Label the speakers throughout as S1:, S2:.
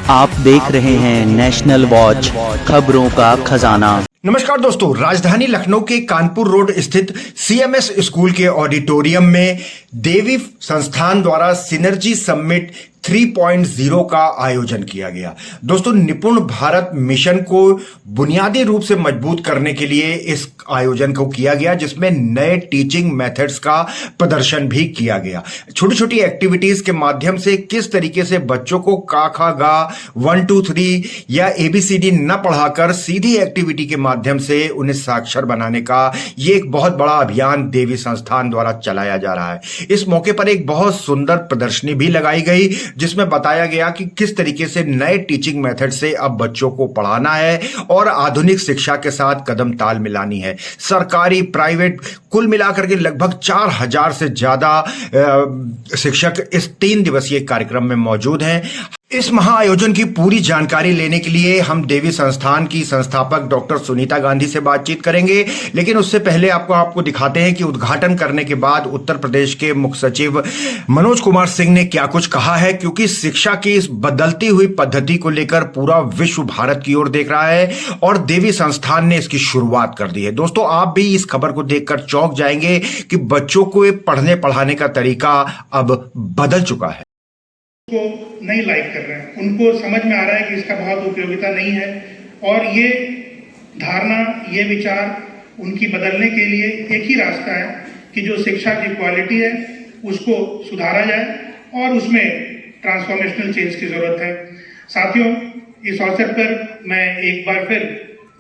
S1: आप देख रहे हैं नेशनल वॉच, खबरों का खजाना।
S2: नमस्कार दोस्तों, राजधानी लखनऊ के कानपुर रोड स्थित सीएमएस स्कूल के ऑडिटोरियम में देवी संस्थान द्वारा सिनर्जी समिट 3.0 का आयोजन किया गया। दोस्तों, निपुण भारत मिशन को बुनियादी रूप से मजबूत करने के लिए इस आयोजन को किया गया, जिसमें नए टीचिंग मेथड्स का प्रदर्शन भी किया गया। छोटी छोटी एक्टिविटीज के माध्यम से किस तरीके से बच्चों को का खा गा 1 2 3 या ABCD न पढ़ाकर सीधी एक्टिविटी के माध्यम से उन्हें साक्षर बनाने का ये एक बहुत बड़ा अभियान देवी संस्थान द्वारा चलाया जा रहा है। इस मौके पर एक बहुत सुंदर प्रदर्शनी भी लगाई गई, जिसमें बताया गया कि किस तरीके से नए टीचिंग मेथड से अब बच्चों को पढ़ाना है और आधुनिक शिक्षा के साथ कदम ताल मिलानी है। सरकारी, प्राइवेट, कुल मिलाकर के लगभग 4000 से ज्यादा शिक्षक इस 3 दिवसीय कार्यक्रम में मौजूद हैं। इस महाआयोजन की पूरी जानकारी लेने के लिए हम देवी संस्थान की संस्थापक डॉक्टर सुनीता गांधी से बातचीत करेंगे, लेकिन उससे पहले आपको दिखाते हैं कि उद्घाटन करने के बाद उत्तर प्रदेश के मुख्य सचिव मनोज कुमार सिंह ने क्या कुछ कहा है, क्योंकि शिक्षा की इस बदलती हुई पद्धति को लेकर पूरा विश्व भारत की ओर देख रहा है और देवी संस्थान ने इसकी शुरुआत कर दी है। दोस्तों, आप भी इस खबर को देखकर चौंक जाएंगे कि बच्चों को पढ़ने पढ़ाने का तरीका अब बदल चुका है।
S3: को नहीं लाइक कर रहे हैं, उनको समझ में आ रहा है कि इसका बहुत उपयोगिता नहीं है, और ये धारणा, ये विचार उनकी बदलने के लिए एक ही रास्ता है कि जो शिक्षा की क्वालिटी है उसको सुधारा जाए और उसमें ट्रांसफॉर्मेशनल चेंज की जरूरत है। साथियों, इस अवसर पर मैं एक बार फिर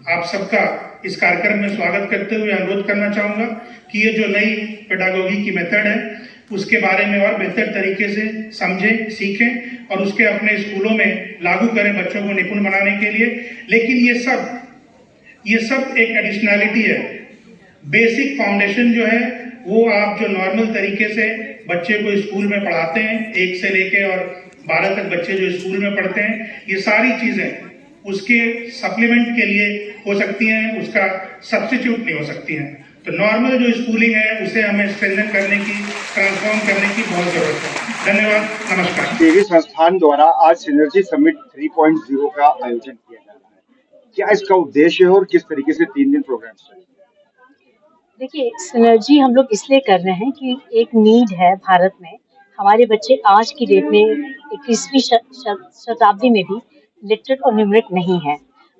S3: आप सबका इस कार्यक्रम में स्वागत करते हुए अनुरोध करना चाहूँगा कि ये जो नई पेडागोगी की मेथड है उसके बारे में और बेहतर तरीके से समझें, सीखें और उसके अपने स्कूलों में लागू करें बच्चों को निपुण बनाने के लिए। लेकिन ये सब एक एडिशनैलिटी है। बेसिक फाउंडेशन जो है वो आप जो नॉर्मल तरीके से बच्चे को स्कूल में पढ़ाते हैं, 1 से लेके और 12 तक बच्चे जो स्कूल में पढ़ते हैं, ये सारी चीजें उसके सप्लीमेंट के लिए हो सकती हैं, उसका सब्स्टिट्यूट नहीं हो सकती हैं। तो नॉर्मल जो स्कूलिंग है उसे हमें स्ट्रेंथन करने की, ट्रांसफॉर्म करने की बहुत जरूरत है। धन्यवाद, नमस्कार।
S4: देवी संस्थान द्वारा आज सिनर्जी समिट 3.0 का आयोजन किया जा रहा है। क्या इसका उद्देश्य है और किस तरीके से 3 दिन प्रोग्राम चलेगा?
S5: देखिए, सिनर्जी हम लोग इसलिए कर रहे हैं कि एक नीड है भारत में। हमारे बच्चे आज की डेट में 21वीं शताब्दी में भी लिटरेट और न्यूमरेट नहीं है,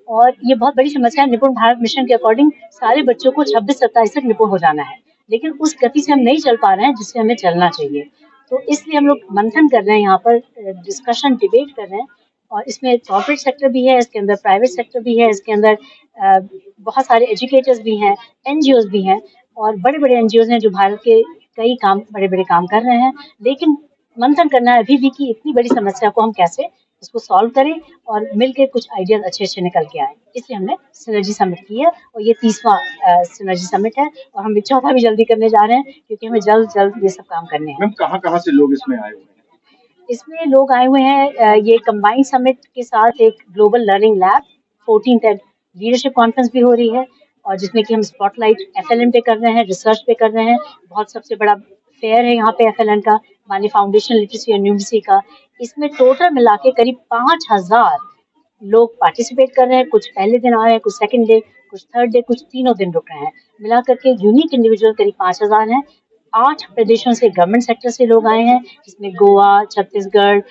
S5: और ये बहुत बड़ी समस्या है। निपुण भारत मिशन के अकॉर्डिंग सारे बच्चों को 26-27 तक निपुण हो जाना है, लेकिन उस गति से हम नहीं चल पा रहे हैं जिससे हमें चलना चाहिए। तो इसलिए हम लोग मंथन कर रहे हैं, यहाँ पर डिस्कशन, डिबेट कर रहे हैं, और इसमें कॉर्पोरेट सेक्टर भी है, इसके अंदर प्राइवेट सेक्टर भी है, इसके अंदर बहुत सारे एजुकेटर्स भी हैं, NGOs भी हैं, और बड़े बड़े NGOs हैं जो भारत के कई बड़े बड़े काम कर रहे हैं। लेकिन मंथन करना है अभी भी कि इतनी बड़ी समस्या को हम कैसे इसको सॉल्व करें और मिलकर कुछ आइडियाज अच्छे निकल के आए। इसलिए हमने सिनर्जी समिट की है, और ये 30वां सिनर्जी समिट है, और हम 4था भी जल्दी करने जा रहे हैं क्योंकि हमें जल्द ये सब काम करने हैं।
S4: मैम, कहाँ से लोग इसमें आए हुए हैं?
S5: इसमें लोग आए हुए हैं, ये कंबाइंड समिट के साथ एक global learning lab, 14th leadership conference भी हो रही है, और जिसमें कि हम स्पॉटलाइट FLN पे कर रहे हैं, रिसर्च पे कर रहे हैं। बहुत सबसे बड़ा फेयर है यहाँ पे FLN का, मानी फाउंडेशन लिटरेसी और न्यूमरेसी का। इसमें टोटल मिला के करीब 5000 लोग पार्टिसिपेट कर रहे हैं। कुछ पहले दिन आ रहे हैं, कुछ सेकंड डे, कुछ थर्ड डे, कुछ तीनों दिन रुक रहे हैं। मिला करके यूनिक इंडिविजुअल करीब 5000 हैं। 8 प्रदेशों से, गवर्नमेंट सेक्टर से लोग आए हैं, जिसमें गोवा, छत्तीसगढ़,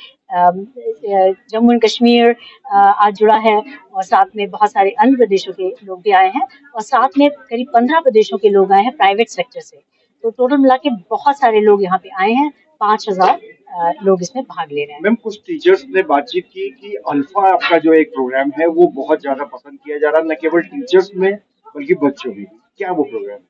S5: जम्मू एंड कश्मीर आज जुड़ा है, और साथ में बहुत सारे अन्य प्रदेशों के लोग भी आए हैं, और साथ में करीब 15 प्रदेशों के लोग आए हैं प्राइवेट सेक्टर से। तो टोटल मिला के बहुत सारे लोग यहाँ पे आए हैं, 5000 लोग इसमें भाग ले रहे हैं।
S4: मैम, कुछ टीचर्स ने बातचीत की कि अल्फा आपका जो एक प्रोग्राम है वो बहुत ज्यादा पसंद किया जा रहा है, न केवल टीचर्स में बल्कि बच्चों में। क्या वो प्रोग्राम है?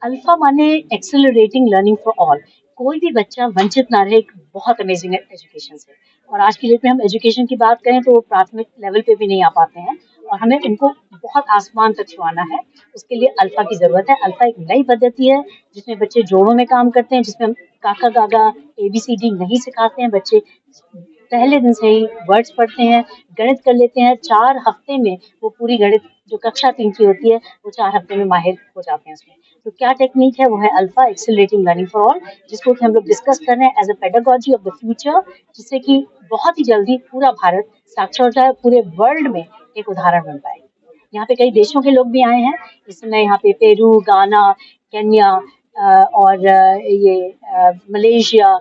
S5: अल्फा माने एक्सेलरेटिंग लर्निंग फॉर ऑल। कोई भी बच्चा वंचित ना रहे, एक बहुत अमेजिंग एजुकेशन से। और आज की डेट में हम एजुकेशन की बात करें तो प्राथमिक लेवल पे भी नहीं आ पाते हैं, और हमें उनको बहुत आसमान तक छुआना है। उसके लिए अल्फा की जरूरत है। अल्फा एक नई पद्धति है जिसमें बच्चे जोड़ों में काम करते हैं, जिसमें हम काका गागा ABCD नहीं सिखाते हैं। बच्चे पहले दिन से ही वर्ड्स पढ़ते हैं, गणित कर लेते हैं। 4 हफ्ते में वो पूरी गणित जो कक्षा 3 की होती है वो 4 हफ्ते में माहिर हो जाते हैं उसमें। तो क्या टेक्निक है, वो है alpha accelerating learning for all, जिसको कि हम लोग डिस्कस कर रहे हैं as a pedagogy of the future, जिससे कि बहुत ही जल्दी पूरा भारत साक्षर हो जाए, पूरे वर्ल्ड में एक उदाहरण बन पाए। यहाँ पे कई देशों के लोग भी आए हैं इस समय, यहाँ पे पेरू, गाना, केन्या और मलेशिया,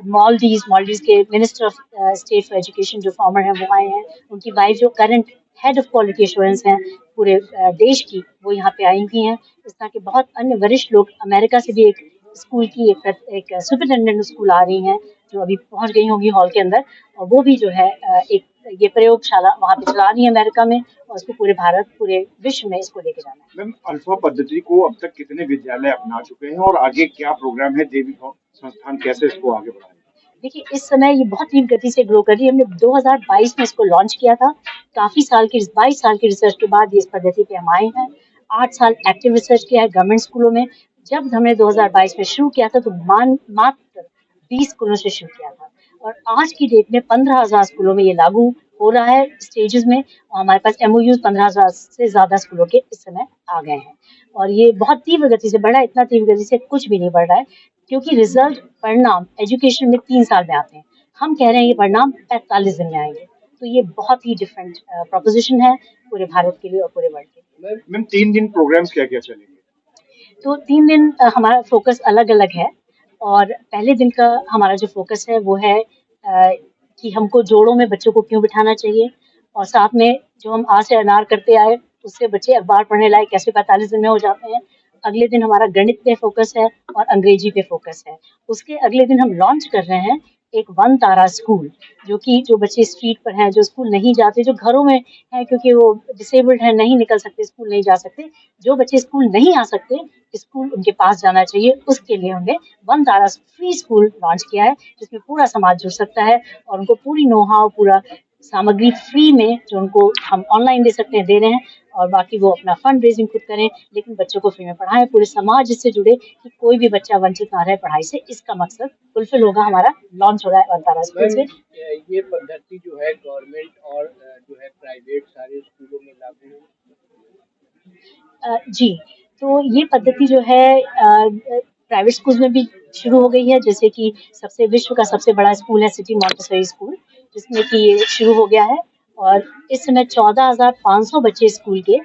S5: मालदीव्स के minister of state for education जो फॉर्मर हैं वो आए हैं, उनकी वाइफ जो current head of quality assurance हैं पूरे देश की, वो यहाँ पे आई हुई हैं। इस तरह के बहुत अन्य वरिष्ठ लोग, अमेरिका से भी एक स्कूल की एक सुपरिटेंडेंट स्कूल आ रही हैं जो अभी पहुंच गई होंगी हॉल के अंदर, और वो भी जो है एक ये प्रयोगशाला वहाँ पे चला रही है अमेरिका में, और उसको पूरे भारत, पूरे विश्व में इसको लेके जाना है।
S4: मैम, अल्फा पद्धति को अब तक कितने विद्यालय अपना चुके हैं और आगे क्या प्रोग्राम है? देवी संस्थान कैसे इसको आगे बढ़ाएगा?
S5: देखिए, इस समय ये बहुत तीव्र गति से ग्रो कर रही है। हमने 2022 में इसको लॉन्च किया था। काफी 22 साल की रिसर्च के बाद इस पद्धति पे हम आए हैं। 8 साल एक्टिव रिसर्च किया है गवर्नमेंट स्कूलों में। जब हमने 2022 में शुरू किया था तो मात्र 20 स्कूलों से शुरू किया था, और आज की डेट में 15,000 स्कूलों में ये लागू हो रहा है स्टेजेस में, और हमारे पास MOUs 15,000 से ज्यादा स्कूलों के इस समय आ गए हैं, और ये बहुत तीव्र गति से बढ़ रहा है। इतना तीव्र गति से कुछ भी नहीं बढ़ रहा है, क्योंकि रिजल्ट, परिणाम एजुकेशन में 3 साल में आते हैं। हम कह रहे हैं ये परिणाम 45 दिन में आएंगे। तो ये बहुत ही डिफरेंट प्रोपोजिशन है पूरे भारत के लिए और पूरे वर्ल्ड के लिए।
S4: मैम, 3 दिन प्रोग्राम्स क्या क्या चलेंगे?
S5: तो 3 दिन हमारा फोकस अलग अलग है, और पहले दिन का हमारा जो फोकस है वो है कि हमको जोड़ों में बच्चों को क्यों बिठाना चाहिए, और साथ में जो हम आ से अनार करते आए उससे बच्चे अखबार पढ़ने लायक कैसे 45 दिन में हो जाते हैं। अगले दिन हमारा गणित पे फोकस है और अंग्रेजी पे फोकस है। उसके अगले दिन हम लॉन्च कर रहे हैं एक 1 तारा स्कूल, जो बच्चे स्ट्रीट पर हैं, जो स्कूल नहीं जाते, जो घरों में हैं क्योंकि वो डिसेबल्ड हैं, नहीं निकल सकते, स्कूल नहीं जा सकते, जो बच्चे स्कूल नहीं आ सकते, स्कूल उनके पास जाना चाहिए, उसके लिए हमने 1 तारा फ्री स्कूल लॉन्च किया है, जिसमें पूरा समाज जुड़ सकता है और उनको पूरी नो-हाउ, पूरा सामग्री फ्री में जो उनको हम ऑनलाइन दे सकते हैं दे रहे हैं, और बाकी वो अपना फंड रेजिंग खुद करें, लेकिन बच्चों को फ्री में पढ़ाएं, पूरे समाज इससे जुड़े कि कोई भी बच्चा वंचित ना रहे पढ़ाई से। इसका मकसद फुलफिल होगा, हमारा लॉन्च हो रहा है 1 तारा स्कूल से।
S6: ये पद्धति जो है गवर्नमेंट और जो है प्राइवेट सारे स्कूलों में लागू है?
S5: जी, तो ये पद्धति जो है प्राइवेट स्कूल में भी शुरू हो गई है, जैसे कि विश्व का सबसे बड़ा स्कूल है सिटी मॉन्टेसरी स्कूल, जिसमें कि ये शुरू हो गया है, और इस समय 14,500 बच्चे स्कूल के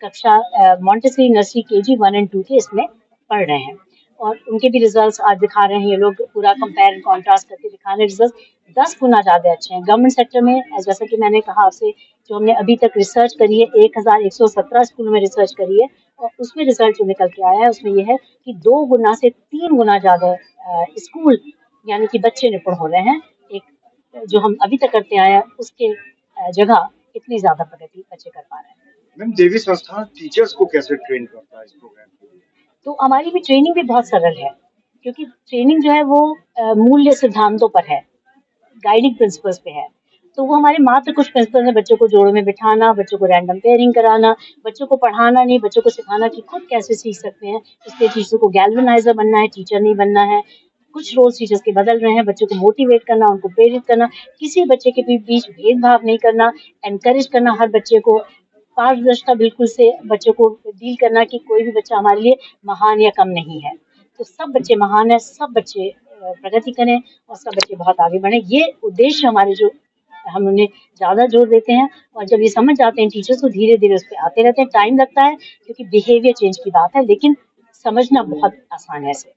S5: कक्षा मॉन्टेसरी नर्सरी KG 1 और 2 के इसमें पढ़ रहे हैं, और उनके भी रिजल्ट्स आज दिखा रहे हैं। ये लोग पूरा कंपेयर एंड कॉन्ट्रास्ट करके दिखा रहे हैं, रिजल्ट 10 गुना ज्यादा अच्छे हैं। गवर्नमेंट सेक्टर में, जैसा कि मैंने कहा आपसे, जो हमने अभी तक रिसर्च करी है, 1117 स्कूलों में रिसर्च करी है, और उसमें रिजल्ट जो निकल के आया है उसमें ये है कि 2 गुना से 3 गुना ज्यादा स्कूल यानी कि बच्चे निपुण हो रहे हैं। एक जो हम अभी तक करते आए हैं उसके जगह इतनी ज्यादा प्रगति बच्चे कर पा रहे हैं।
S4: मैम, देवी संस्थान टीचर्स को कैसे ट्रेन करता है इस प्रोग्राम के लिए?
S5: तो हमारी भी ट्रेनिंग भी बहुत सरल है, क्योंकि ट्रेनिंग जो है वो मूल्य सिद्धांतों पर है, गाइडिंग प्रिंसिपल्स पे है। तो वो हमारे मात्र कुछ प्रिंसिपल हैं, बच्चों को जोड़ों में बिठाना, बच्चों को रैंडम पेयरिंग कराना, बच्चों को पढ़ाना नहीं, बच्चों को सिखाना कि खुद कैसे सीख सकते हैं। इसलिए टीचर को गैल्वेनाइजर बनना है, टीचर नहीं बनना है। कुछ रोल्स टीचर्स के बदल रहे हैं, बच्चों को मोटिवेट करना, उनको प्रेरित करना, किसी बच्चे के बीच भेदभाव नहीं करना, एनकरेज करना हर बच्चे को, पारदर्शिता बिल्कुल से बच्चों को डील करना कि कोई भी बच्चा हमारे लिए महान या कम नहीं है। तो सब बच्चे महान है, सब बच्चे प्रगति करें और सब बच्चे बहुत आगे बढ़े। ये उद्देश्य हमारे जो हम उन्हें ज्यादा जोर देते हैं, और जब ये समझ जाते हैं टीचर्स तो धीरे धीरे उस पर आते रहते हैं। टाइम लगता है क्योंकि बिहेवियर चेंज की बात है, लेकिन समझना बहुत आसान है इसे।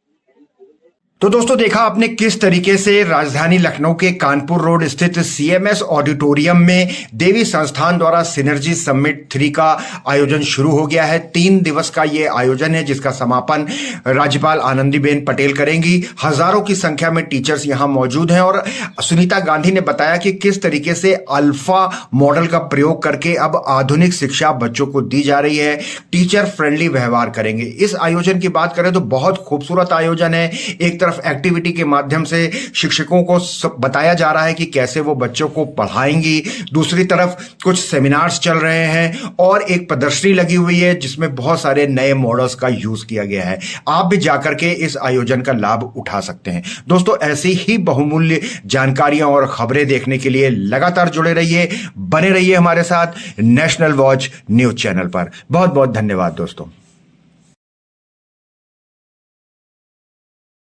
S2: तो दोस्तों, देखा आपने किस तरीके से राजधानी लखनऊ के कानपुर रोड स्थित CMS ऑडिटोरियम में देवी संस्थान द्वारा सिनर्जी समिट 3 का आयोजन शुरू हो गया है। 3 दिवस का ये आयोजन है, जिसका समापन राज्यपाल आनंदीबेन पटेल करेंगी। हजारों की संख्या में टीचर्स यहां मौजूद हैं, और सुनीता गांधी ने बताया कि किस तरीके से अल्फा मॉडल का प्रयोग करके अब आधुनिक शिक्षा बच्चों को दी जा रही है। टीचर फ्रेंडली व्यवहार करेंगे। इस आयोजन की बात करें तो बहुत खूबसूरत आयोजन है। एक तरफ तरफ एक्टिविटी के माध्यम से शिक्षकों को बताया जा रहा है कि कैसे वो बच्चों को पढ़ाएंगी, दूसरी तरफ कुछ सेमिनार्स चल रहे हैं और एक प्रदर्शनी लगी हुई है जिसमें बहुत सारे नए मॉडल्स का यूज किया गया है। आप भी जाकर के इस आयोजन का लाभ उठा सकते हैं। दोस्तों, ऐसी ही बहुमूल्य जानकारियां और खबरें देखने के लिए लगातार जुड़े रहिए, बने रहिए हमारे साथ नेशनल वॉच न्यूज चैनल पर। बहुत बहुत धन्यवाद दोस्तों।